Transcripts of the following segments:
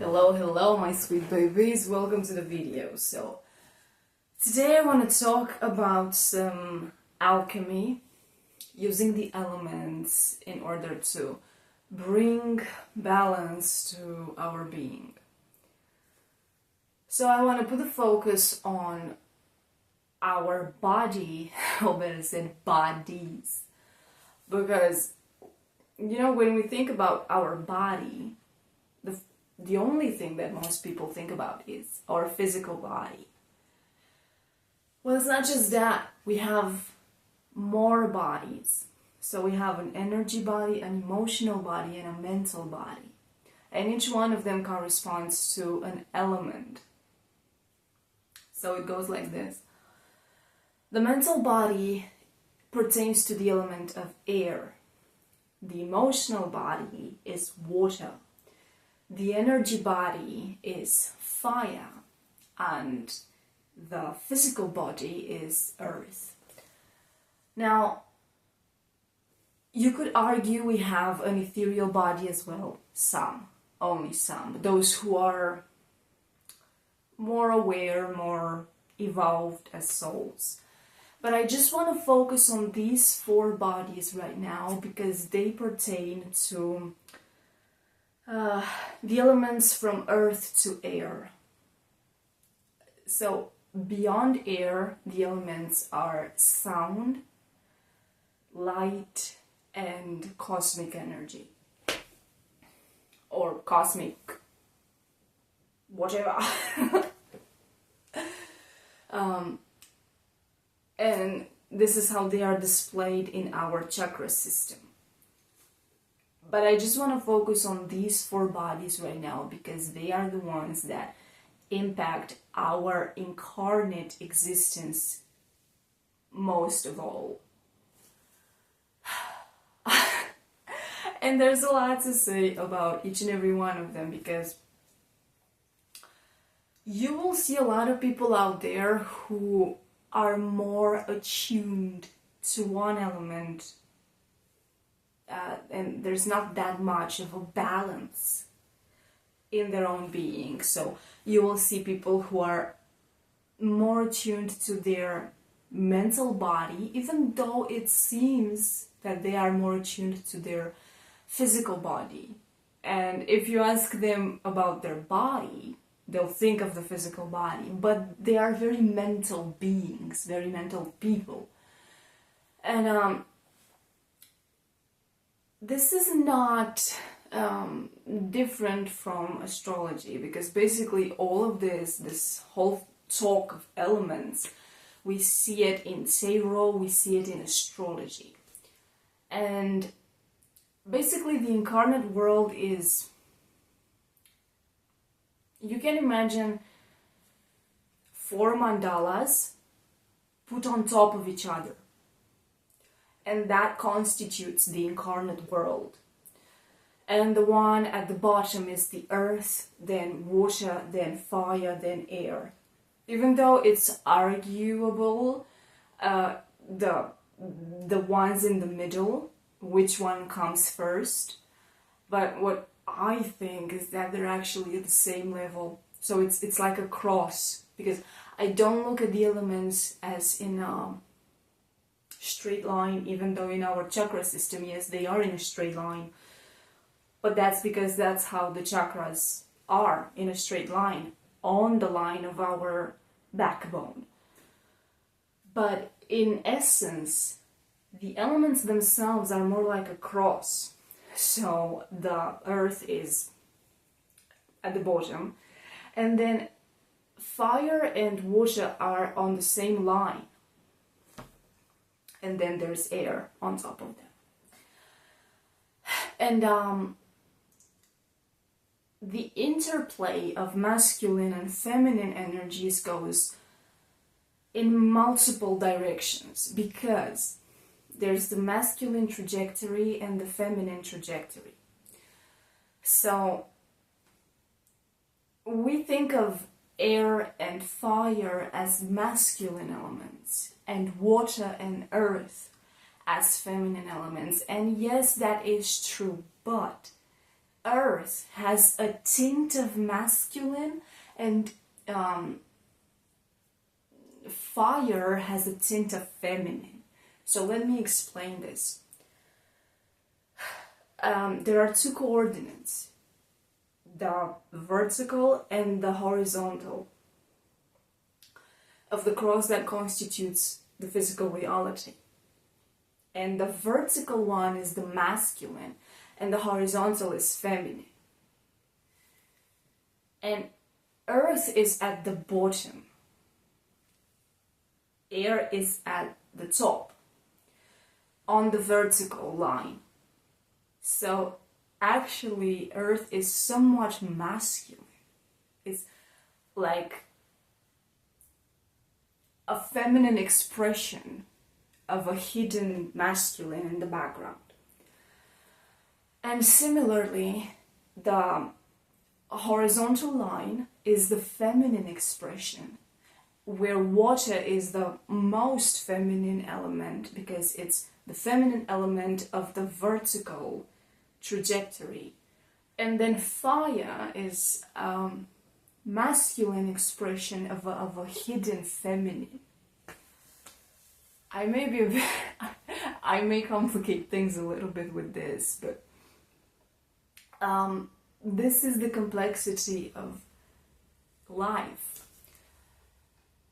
Hello my sweet babies, welcome to the video. So today I want to talk about some alchemy, using the elements in order to bring balance to our being. So I want to put the focus on our body, or better said bodies, because when we think about our body, the only thing that most people think about is our physical body. Well, it's not just that. We have more bodies. So we have an energy body, an emotional body, and a mental body. And each one of them corresponds to an element. So it goes like this. The mental body pertains to the element of air. The emotional body is water. The energy body is fire, and the physical body is earth. Now, you could argue we have an ethereal body as well. Some, only some. Those who are more aware, more evolved as souls. But I just want to focus on these four bodies right now because they pertain to the elements from earth to air. So beyond air, the elements are sound, light, and cosmic energy. Or cosmic whatever. And this is how they are displayed in our chakra system. But I just want to focus on these four bodies right now because they are the ones that impact our incarnate existence most of all. And there's a lot to say about each and every one of them because you will see a lot of people out there who are more attuned to one element. And there's not that much of a balance in their own being. So you will see people who are more attuned to their mental body, even though it seems that they are more attuned to their physical body. And if you ask them about their body, they'll think of the physical body, but they are very mental beings, very mental people. And this is not different from astrology because basically all of this whole talk of elements, we see it in tarot, we see it in astrology. And basically the incarnate world is, you can imagine 4 mandalas put on top of each other. And that constitutes the incarnate world. And the one at the bottom is the earth, then water, then fire, then air. Even though it's arguable, the ones in the middle, which one comes first. But what I think is that they're actually at the same level. So it's like a cross, because I don't look at the elements as in a straight line, even though in our chakra system, yes, they are in a straight line. But that's because that's how the chakras are, in a straight line, on the line of our backbone. But in essence, the elements themselves are more like a cross. So the earth is at the bottom, and then fire and water are on the same line. And then there's air on top of them. And the interplay of masculine and feminine energies goes in multiple directions because there's the masculine trajectory and the feminine trajectory. So we think of air and fire as masculine elements, and water and earth as feminine elements. And yes, that is true, but earth has a tint of masculine, and fire has a tint of feminine. So let me explain this. There are two coordinates, the vertical and the horizontal, of the cross that constitutes the physical reality. And the vertical one is the masculine, and the horizontal is feminine. And earth is at the bottom, air is at the top, on the vertical line. So actually earth is somewhat masculine. It's like a feminine expression of a hidden masculine in the background. And similarly, the horizontal line is the feminine expression, where water is the most feminine element because it's the feminine element of the vertical trajectory. And then fire is masculine expression of a hidden feminine. I may be a bit, I may complicate things a little bit with this, but this is the complexity of life.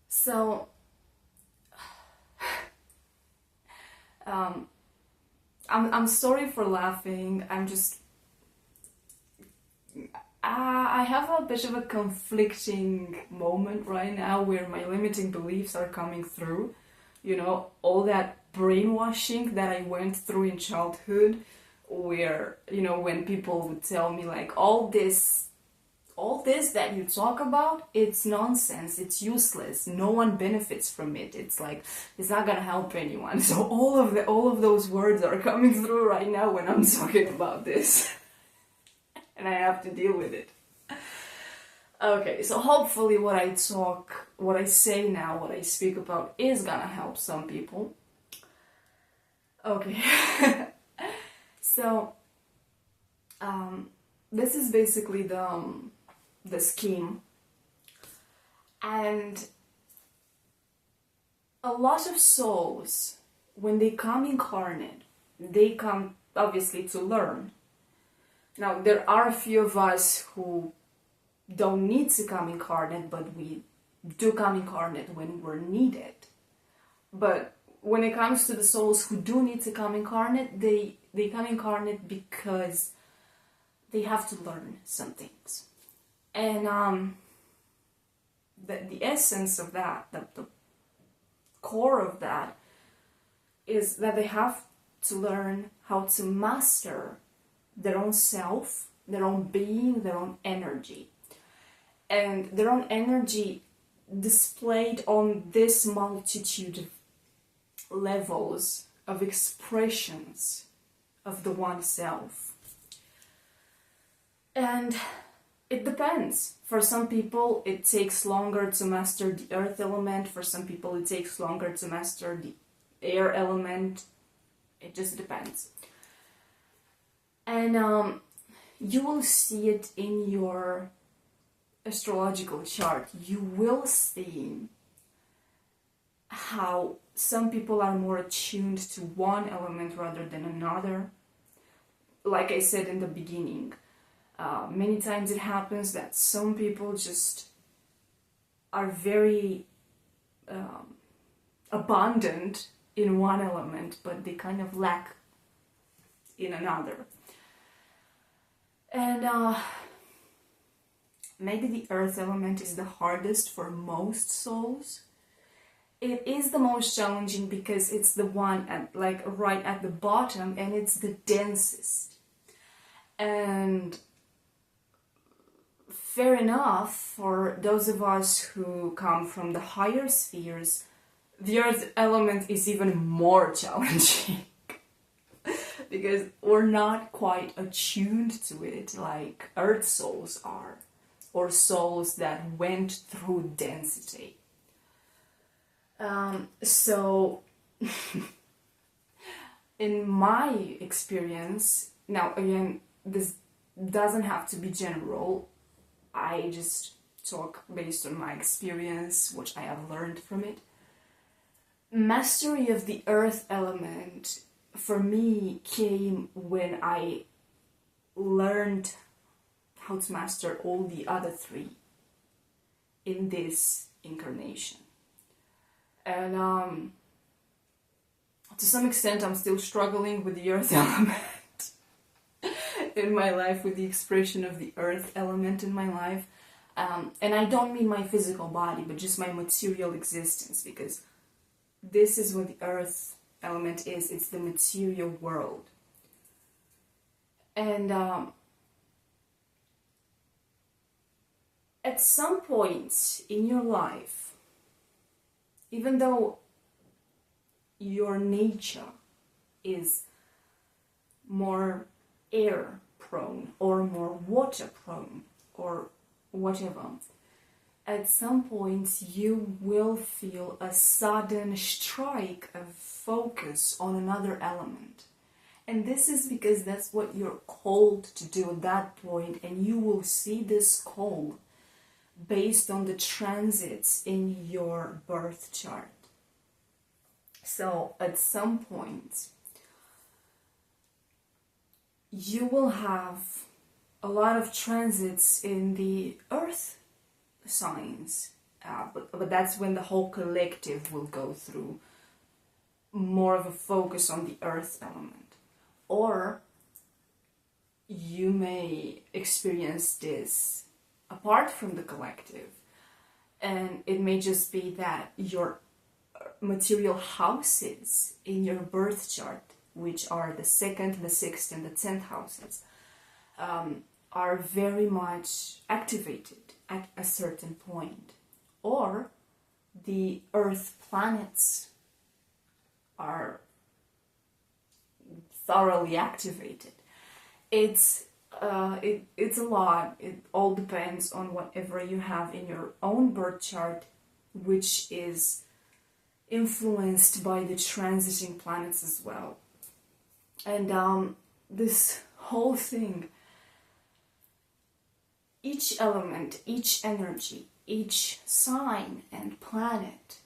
So I'm sorry for laughing. I have a bit of a conflicting moment right now where my limiting beliefs are coming through. You know, all that brainwashing that I went through in childhood, where, you know, when people would tell me like, all this that you talk about, it's nonsense, it's useless, no one benefits from it, it's like, it's not gonna help anyone. So all of those words are coming through right now when I'm talking about this. And I have to deal with it. Okay, so hopefully what I say now, what I speak about is gonna help some people. Okay. So, this is basically the scheme. And a lot of souls, when they come incarnate, they come obviously to learn. Now, there are a few of us who don't need to come incarnate, but we do come incarnate when we're needed. But when it comes to the souls who do need to come incarnate, they come incarnate because they have to learn some things. And the essence of that, the core of that, is that they have to learn how to master their own self, their own being, their own energy. And their own energy displayed on this multitude of levels of expressions of the one self. And it depends. For some people it takes longer to master the earth element, for some people it takes longer to master the air element. It just depends. And you will see it in your astrological chart. You will see how some people are more attuned to one element rather than another. Like I said in the beginning, many times it happens that some people just are very abundant in one element, but they kind of lack in another. And maybe the earth element is the hardest for most souls. It is the most challenging because it's the one at, like, right at the bottom, and it's the densest. And fair enough, for those of us who come from the higher spheres, the earth element is even more challenging. Because we're not quite attuned to it like earth souls are, or souls that went through density. So, in my experience, now again, this doesn't have to be general. I just talk based on my experience, what I have learned from it. Mastery of the earth element for me came when I learned how to master all the other three in this incarnation. And to some extent I'm still struggling with the earth element in my life, with the expression of the earth element in my life. And I don't mean my physical body, but just my material existence, because this is what the earth element is. It's the material world. And at some point in your life, even though your nature is more air prone or more water prone or whatever, at some point you will feel a sudden strike of focus on another element. And this is because that's what you're called to do at that point, and you will see this call based on the transits in your birth chart. So at some point you will have a lot of transits in the earth signs, but that's when the whole collective will go through more of a focus on the earth element. Or you may experience this apart from the collective, and it may just be that your material houses in your birth chart, which are the 2nd, the 6th, and the 10th houses, are very much activated at a certain point. Or the earth planets are thoroughly activated. It's a lot. It all depends on whatever you have in your own birth chart, which is influenced by the transiting planets as well. And this whole thing, each element, each energy, each sign and planet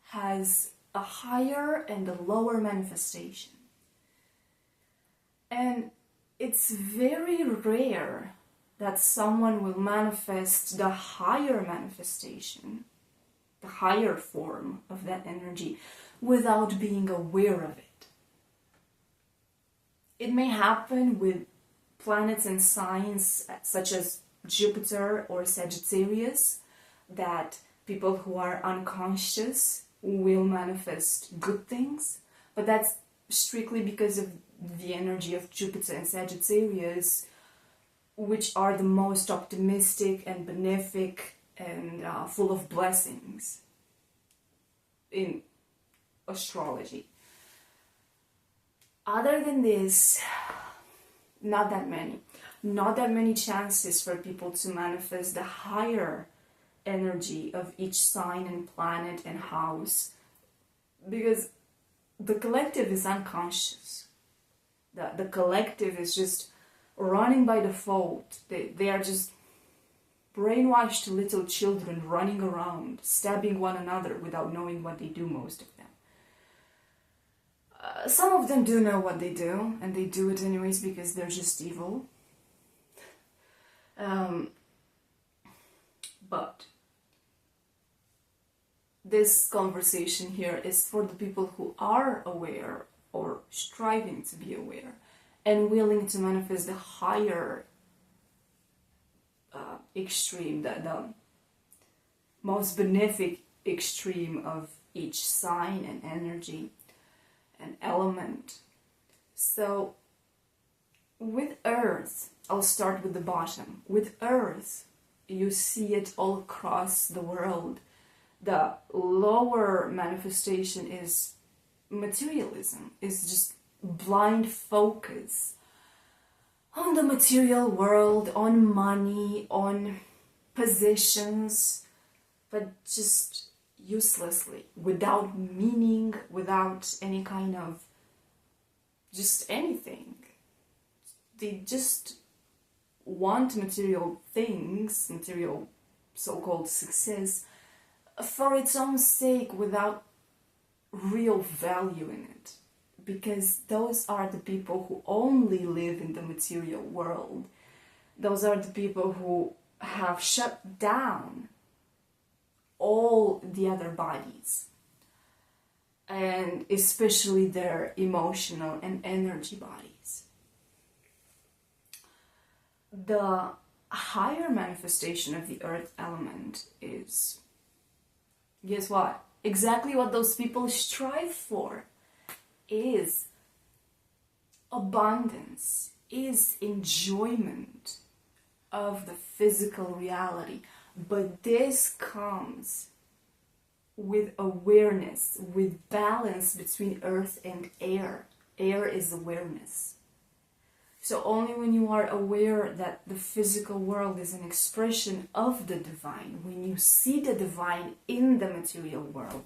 has a higher and a lower manifestation. And it's very rare that someone will manifest the higher manifestation, the higher form of that energy, without being aware of it. It may happen with planets and signs such as Jupiter or Sagittarius, that people who are unconscious will manifest good things, but that's strictly because of the energy of Jupiter and Sagittarius, which are the most optimistic and benefic and full of blessings in astrology. Other than this, not that many chances for people to manifest the higher energy of each sign and planet and house, because the collective is unconscious. The collective is just running by default. They are just brainwashed little children running around, stabbing one another without knowing what they do, most of them. Some of them do know what they do, and they do it anyways because they're just evil. But this conversation here is for the people who are aware or striving to be aware and willing to manifest the higher extreme, the most benefic extreme of each sign and energy and element. So with Earth, I'll start with the bottom. With Earth, you see it all across the world. The lower manifestation is materialism, is just blind focus on the material world, on money, on positions, but just uselessly, without meaning, without any kind of just anything. They just want material things, material so-called success, for its own sake without real value in it. Because those are the people who only live in the material world. Those are the people who have shut down all the other bodies, and especially their emotional and energy bodies. The higher manifestation of the earth element is, guess what? Exactly what those people strive for is abundance, is enjoyment of the physical reality. But this comes with awareness, with balance between earth and air. Air is awareness. So only when you are aware that the physical world is an expression of the divine, when you see the divine in the material world,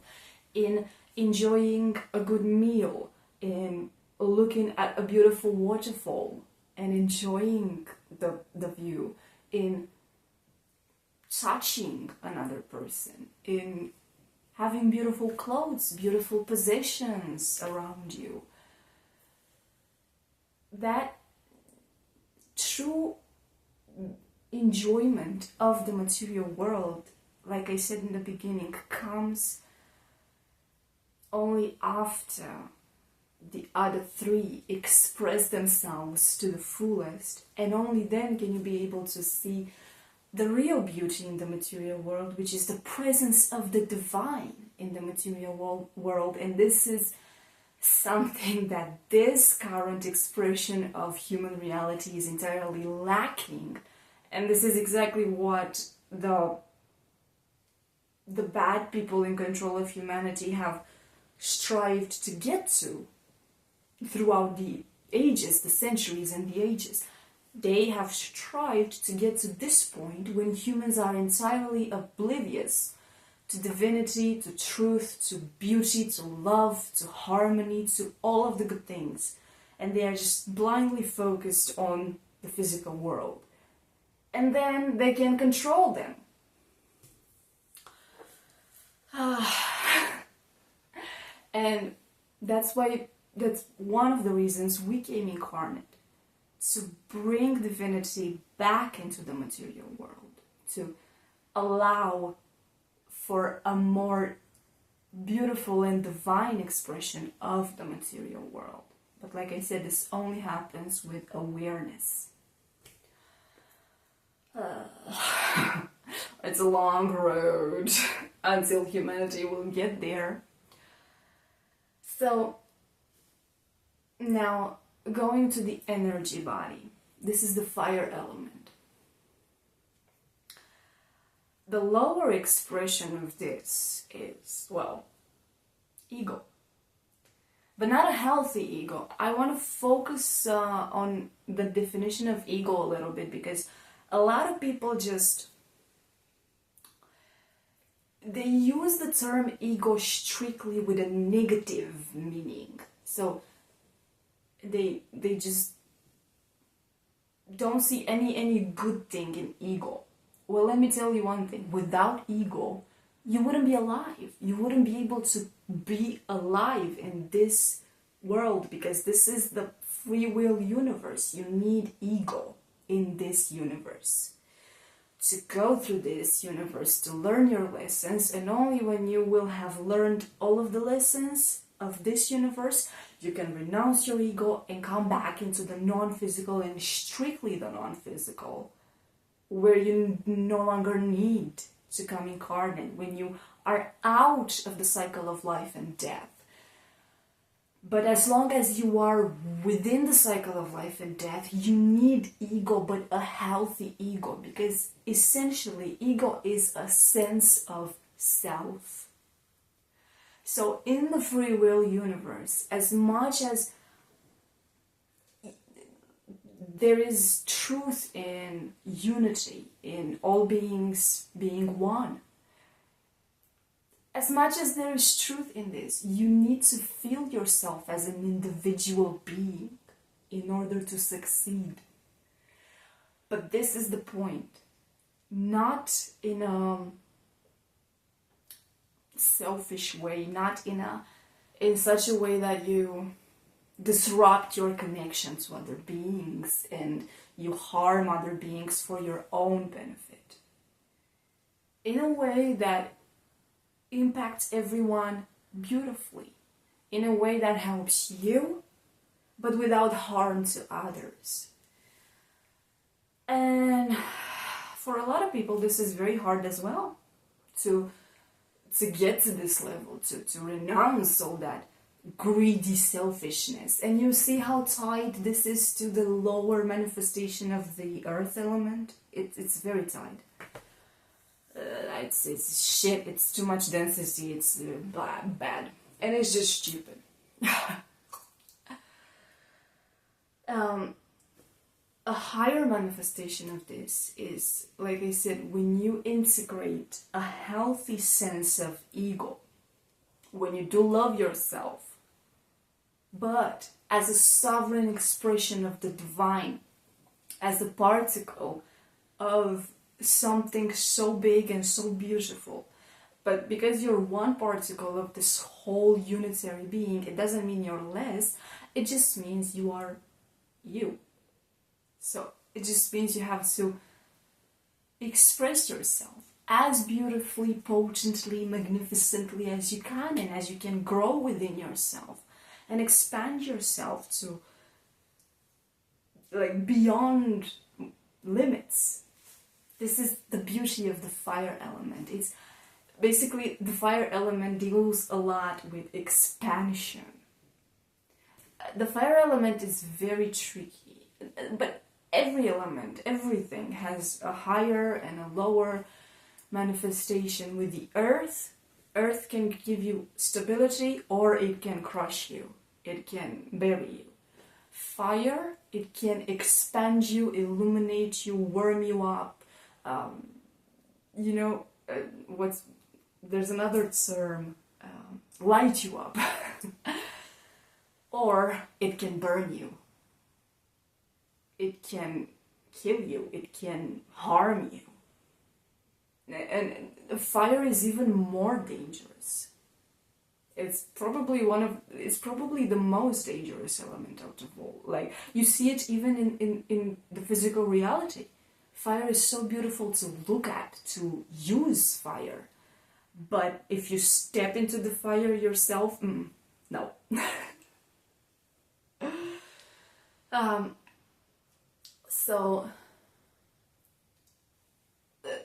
in enjoying a good meal, in looking at a beautiful waterfall and enjoying the view, in touching another person, in having beautiful clothes, beautiful possessions around you, that true enjoyment of the material world, like I said in the beginning, comes only after the other three express themselves to the fullest, and only then can you be able to see the real beauty in the material world, which is the presence of the divine in the material world. And this is something that this current expression of human reality is entirely lacking. And this is exactly what the bad people in control of humanity have strived to get to throughout the ages, the centuries and the ages. They have strived to get to this point when humans are entirely oblivious to divinity, to truth, to beauty, to love, to harmony, to all of the good things. And they are just blindly focused on the physical world. And then they can control them. And that's one of the reasons we came incarnate. To bring divinity back into the material world. To allow for a more beautiful and divine expression of the material world. But like I said, this only happens with awareness. It's a long road until humanity will get there. So, now going to the energy body. This is the fire element. The lower expression of this is, well, ego. But not a healthy ego. I want to focus on the definition of ego a little bit, because a lot of people they use the term ego strictly with a negative meaning. So they just don't see any good thing in ego. Well, let me tell you one thing. Without ego, you wouldn't be alive. You wouldn't be able to be alive in this world, because this is the free will universe. You need ego in this universe to go through this universe, to learn your lessons. And only when you will have learned all of the lessons of this universe, you can renounce your ego and come back into the non-physical, and strictly the non-physical, where you no longer need to come incarnate, when you are out of the cycle of life and death. But as long as you are within the cycle of life and death, you need ego, but a healthy ego, because essentially ego is a sense of self. So in the free will universe, as much as there is truth in unity, in all beings being one, as much as there is truth in this, you need to feel yourself as an individual being in order to succeed. But this is the point. Not in a selfish way, not in such a way that you disrupt your connection to other beings and you harm other beings for your own benefit. In a way that impacts everyone beautifully. In a way that helps you, but without harm to others. And for a lot of people, this is very hard as well. To get to this level, to renounce all that greedy selfishness. And you see how tied this is to the lower manifestation of the earth element? It's very tied. It's shit, it's too much density, it's bad. And it's just stupid. A higher manifestation of this is, like I said, when you integrate a healthy sense of ego, when you do love yourself, but as a sovereign expression of the divine, as a particle of something so big and so beautiful. But because you're one particle of this whole unitary being, it doesn't mean you're less, it just means you are you. So it just means you have to express yourself as beautifully, potently, magnificently as you can, and as you can grow within yourself and expand yourself to like beyond limits. This is the beauty of the fire element. It's basically, the fire element deals a lot with expansion. The fire element is very tricky, but every element, everything has a higher and a lower manifestation. With the earth, earth can give you stability or it can crush you. It can bury you. Fire, it can expand you, illuminate you, warm you up. There's another term, light you up. Or it can burn you. It can kill you. It can harm you. And fire is even more dangerous. It's probably the most dangerous element out of all. Like, you see it even in the physical reality. Fire is so beautiful to look at, to use fire. But if you step into the fire yourself, no. So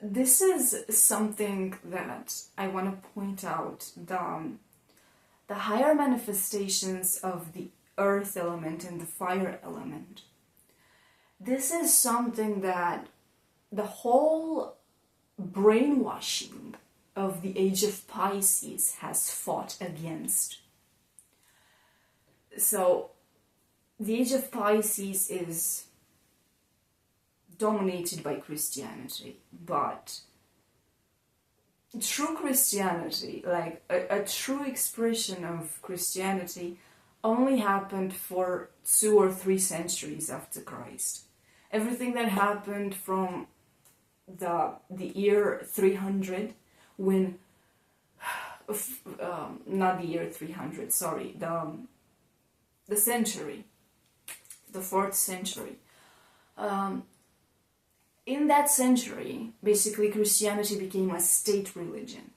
this is something that I want to point out. The higher manifestations of the earth element and the fire element. This is something that the whole brainwashing of the age of Pisces has fought against. So the age of Pisces is dominated by Christianity, but true Christianity, like a true expression of Christianity, only happened for 2 or 3 centuries after Christ. Everything that happened from the year 300, when not the year 300, sorry, the century, the 4th century. In that century, basically Christianity became a state religion.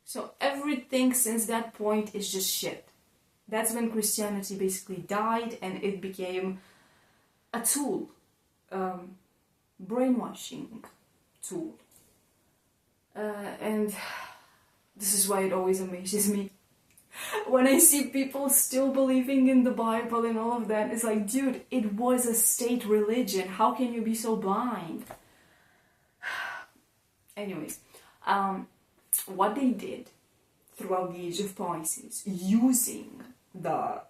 So everything since that point is just shit. That's when Christianity basically died and it became a tool, brainwashing tool. And this is why it always amazes me. When I see people still believing in the Bible and all of that, it's like, dude, it was a state religion. How can you be so blind? Anyways, what they did throughout the age of Pisces, using the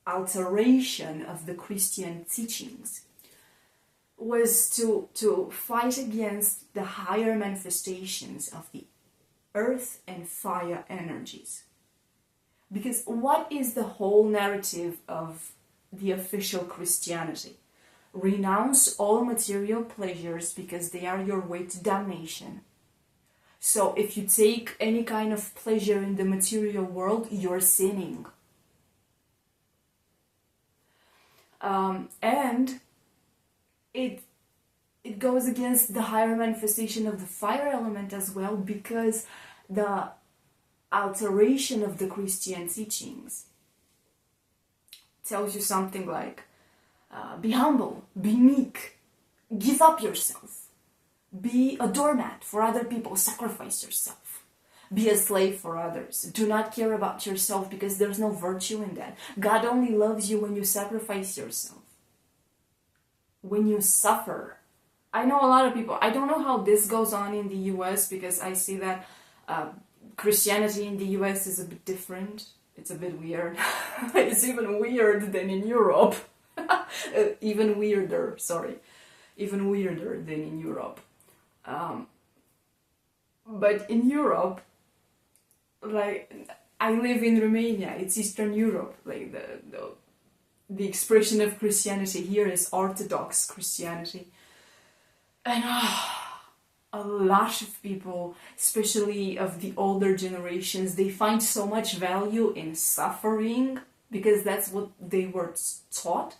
alteration of the Christian teachings, was to fight against the higher manifestations of the earth and fire energies. Because what is the whole narrative of the official Christianity? Renounce all material pleasures because they are your way to damnation. So if you take any kind of pleasure in the material world, you're sinning. And it goes against the higher manifestation of the fire element as well, because the alteration of the Christian teachings tells you something like, be humble, be meek, give up yourself, be a doormat for other people, sacrifice yourself, be a slave for others, do not care about yourself because there's no virtue in that. God only loves you when you sacrifice yourself, when you suffer. I know a lot of people, I don't know how this goes on in the US, because I see that Christianity in the US is a bit different. It's a bit weird. It's even weird than in Europe. Even weirder than in Europe. But in Europe, like, I live in Romania, it's Eastern Europe, like the expression of Christianity here is Orthodox Christianity. And a lot of people, especially of the older generations, they find so much value in suffering, because that's what they were taught,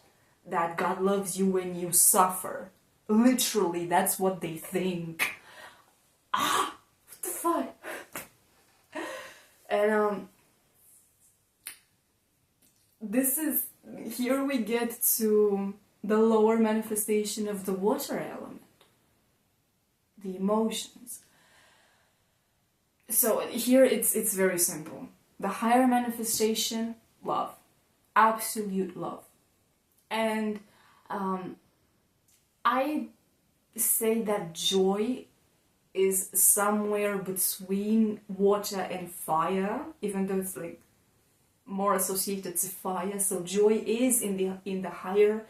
that God loves you when you suffer. Literally, that's what they think. What the fuck? And this is, here we get to the lower manifestation of the water element, the emotions. So here it's very simple. The higher manifestation, love, absolute love. And I say that joy is somewhere between water and fire, even though it's like more associated to fire. So joy is in the higher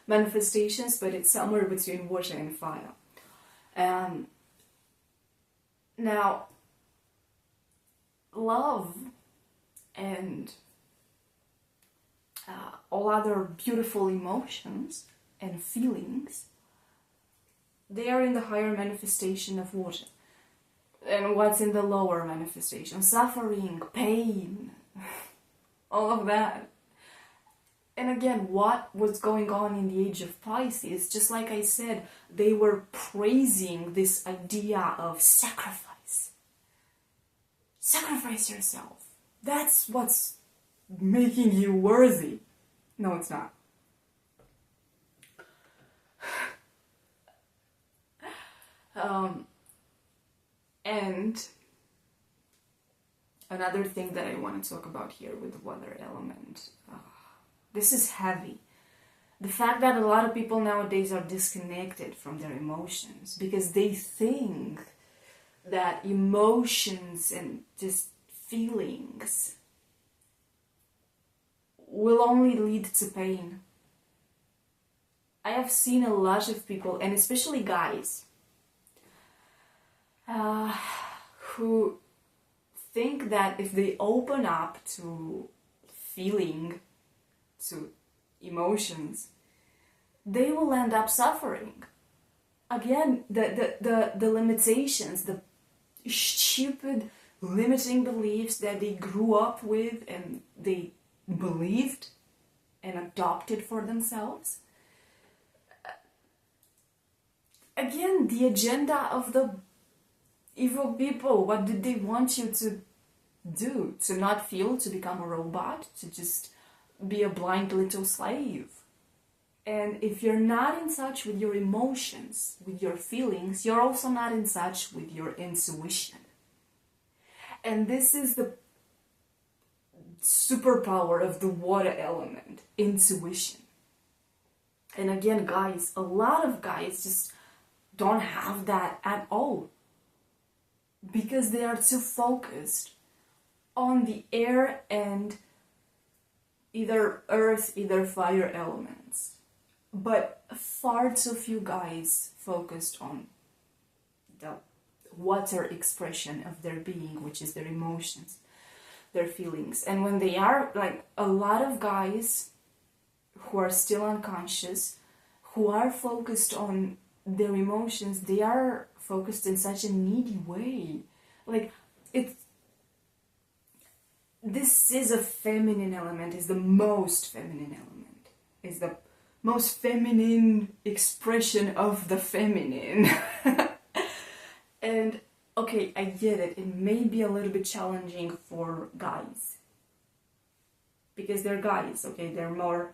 manifestations, but it's somewhere between water and fire. Now, love and all other beautiful emotions and feelings, they are in the higher manifestation of water. And what's in the lower manifestation? Suffering, pain, all of that. And again, what was going on in the age of Pisces, just like I said, they were praising this idea of sacrifice. Sacrifice yourself. That's what's making you worthy. No, it's not. And another thing that I want to talk about here with the water element, this is heavy. The fact that a lot of people nowadays are disconnected from their emotions because they think that emotions and just feelings will only lead to pain. I have seen a lot of people, and especially guys, who think that if they open up to feeling, to emotions, they will end up suffering. Again, the limitations, the stupid limiting beliefs that they grew up with and they believed and adopted for themselves. Again, the agenda of the evil people, what did they want you to do? To not feel, to become a robot, to just be a blind little slave. And if you're not in touch with your emotions, with your feelings, you're also not in touch with your intuition. And this is the superpower of the water element, intuition. And again, guys, a lot of guys just don't have that at all, because they are too focused on the air and either earth, either fire elements. But far too few guys focused on the water expression of their being, which is their emotions, their feelings. And when they are, like, a lot of guys who are still unconscious, who are focused on their emotions, they are focused in such a needy way. Like, this is a feminine element, is the most feminine element, is the most feminine expression of the feminine. And okay, I get it, it may be a little bit challenging for guys, because they're guys, okay, they're more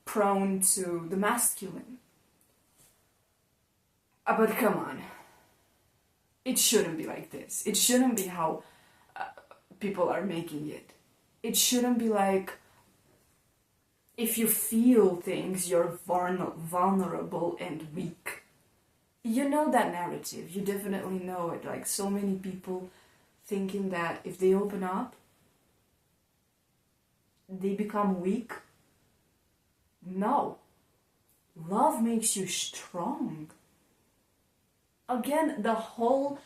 prone to the masculine. But come on, it shouldn't be like this. It shouldn't be how people are making it. It shouldn't be like, if you feel things, you're vulnerable and weak. You know that narrative, you definitely know it. Like, so many people thinking that if they open up, they become weak. No. Love makes you strong. Again, the whole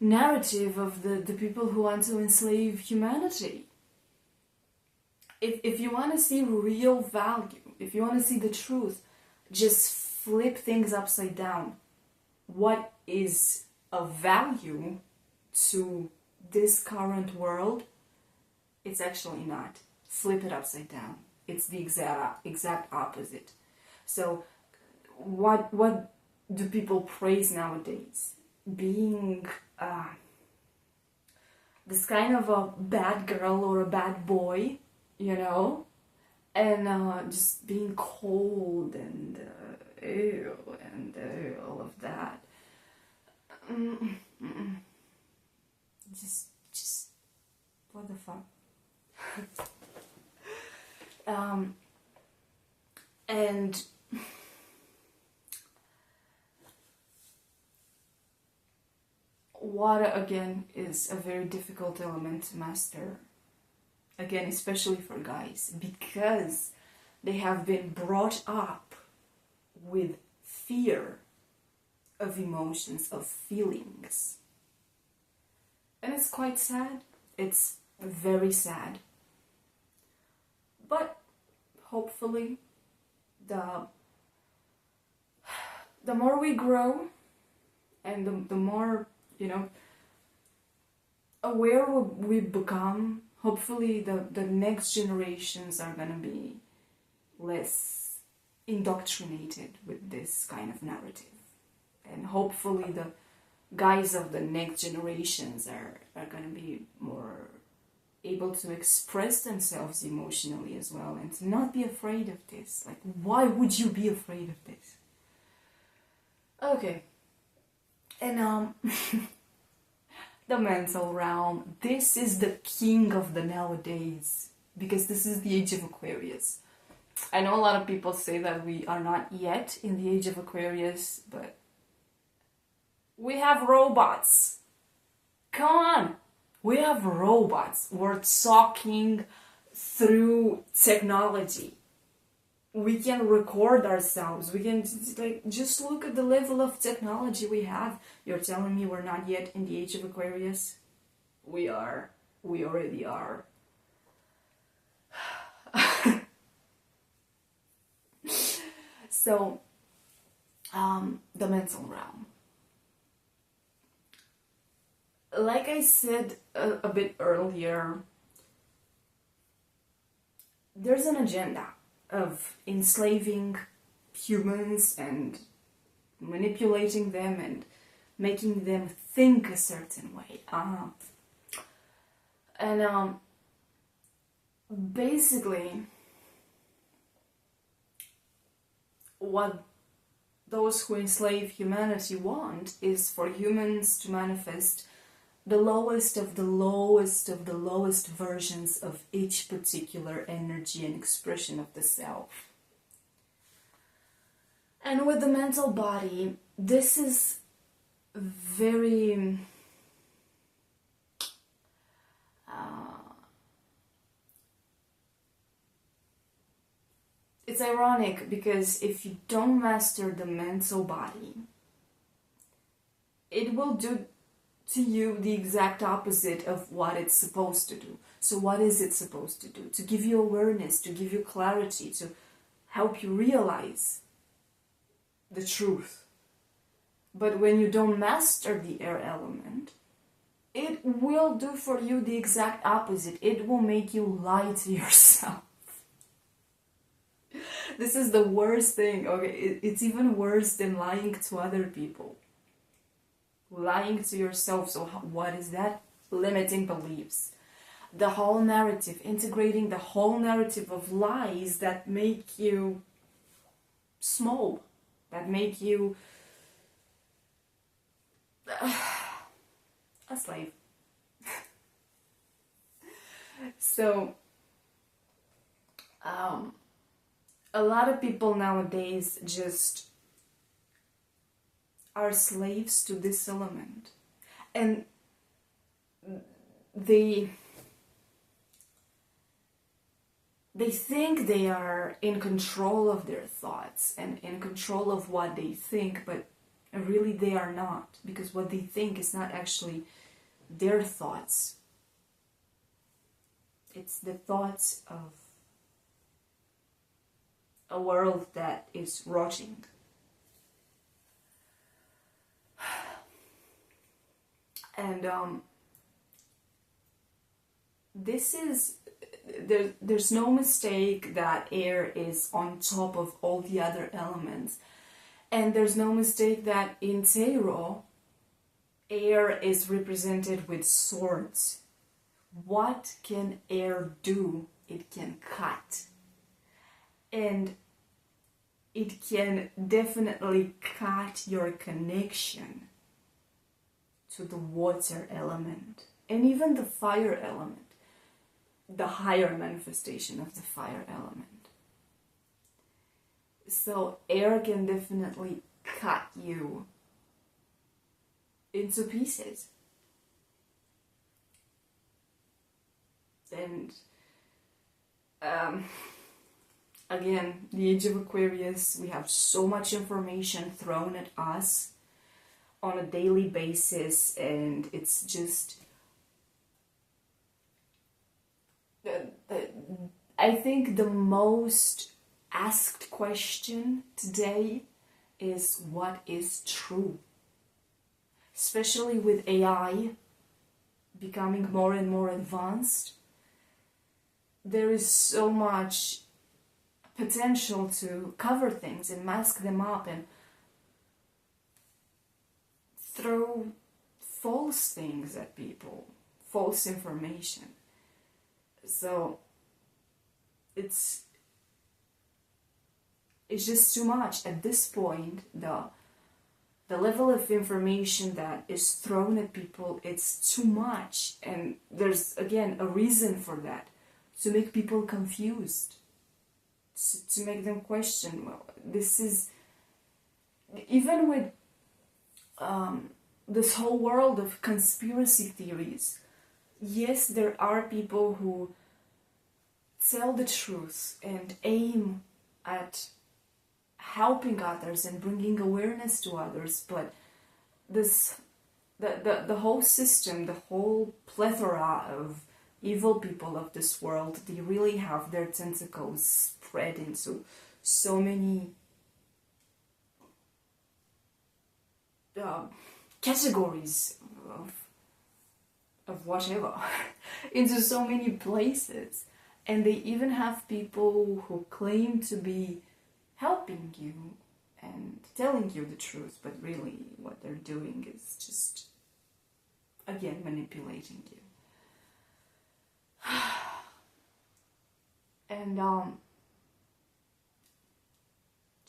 narrative of the people who want to enslave humanity. If you want to see real value, if you want to see the truth, just flip things upside down. What is of value to this current world? It's actually not. Flip it upside down. It's the exact opposite. So what do people praise nowadays? Being this kind of a bad girl or a bad boy, you know, and just being cold and ew, and all of that. Just what the fuck. And water, again, is a very difficult element to master. Again, especially for guys, because they have been brought up with fear of emotions, of feelings. And it's quite sad. It's very sad. But hopefully, the more we grow, and the more, you know, aware we become, hopefully the next generations are gonna be less indoctrinated with this kind of narrative. And hopefully the guys of the next generations are gonna be more able to express themselves emotionally as well, and to not be afraid of this. Like, why would you be afraid of this? Okay. And the mental realm, this is the king of the nowadays, because this is the age of Aquarius. I know a lot of people say that we are not yet in the age of Aquarius, but we have robots. Come on, we have robots. We're talking through technology. We can record ourselves. We can, like, just look at the level of technology we have. You're telling me we're not yet in the age of Aquarius? We are. We already are. So, the mental realm. Like I said a bit earlier, there's an agenda of enslaving humans and manipulating them and making them think a certain way. And basically, what those who enslave humanity want is for humans to manifest the lowest of the lowest of the lowest versions of each particular energy and expression of the self. And with the mental body, this is very it's ironic, because if you don't master the mental body, it will do to you the exact opposite of what it's supposed to do. So what is it supposed to do? To give you awareness, to give you clarity, to help you realize the truth. But when you don't master the air element, it will do for you the exact opposite. It will make you lie to yourself. This is the worst thing. Okay, it's even worse than lying to other people. Lying to yourself. So what is that? Limiting beliefs. The whole narrative, integrating the whole narrative of lies that make you small, that make you a slave. So, a lot of people nowadays just are slaves to this element, and they think they are in control of their thoughts and in control of what they think, but really they are not, because what they think is not actually their thoughts. It's the thoughts of a world that is rotting. And there's no mistake that air is on top of all the other elements. And there's no mistake that in tarot, air is represented with swords. What can air do? It can cut. And it can definitely cut your connection to the water element and even the fire element, the higher manifestation of the fire element. So air can definitely cut you into pieces. And again, the Age of Aquarius, we have so much information thrown at us on a daily basis, and it's just I think the most asked question today is what is true? Especially with AI becoming more and more advanced, there is so much potential to cover things and mask them up and throw false things at people, false information. So it's just too much at this point. The level of information that is thrown at people, it's too much, and there's again a reason for that, to make people confused, to make them question. Well, this is even with this whole world of conspiracy theories. Yes, there are people who tell the truth and aim at helping others and bringing awareness to others, but the whole system, the whole plethora of evil people of this world, they really have their tentacles spread into so many categories of whatever into so many places, and they even have people who claim to be helping you and telling you the truth, but really what they're doing is just, again, manipulating you. And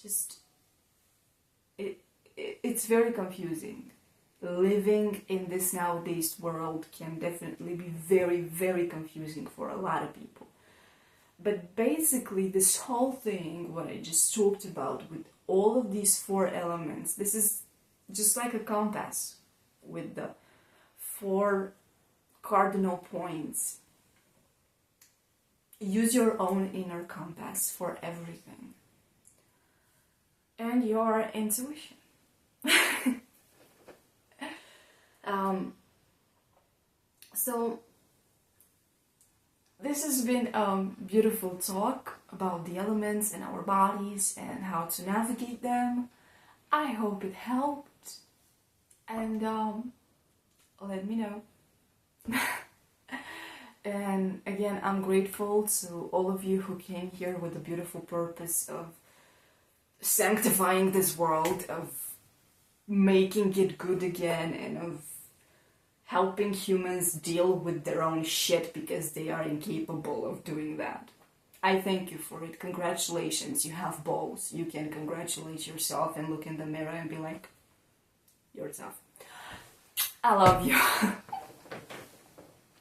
just it's very confusing. Living in this nowadays world can definitely be very, very confusing for a lot of people. But basically, this whole thing, what I just talked about, with all of these 4 elements, this is just like a compass with the 4 cardinal points. Use your own inner compass for everything. And your intuition. So this has been a beautiful talk about the elements in our bodies and how to navigate them. I hope it helped, and let me know. And again, I'm grateful to all of you who came here with the beautiful purpose of sanctifying this world, of making it good again, and of helping humans deal with their own shit because they are incapable of doing that. I thank you for it. Congratulations, you have balls. You can congratulate yourself and look in the mirror and be like, you're tough. I love you.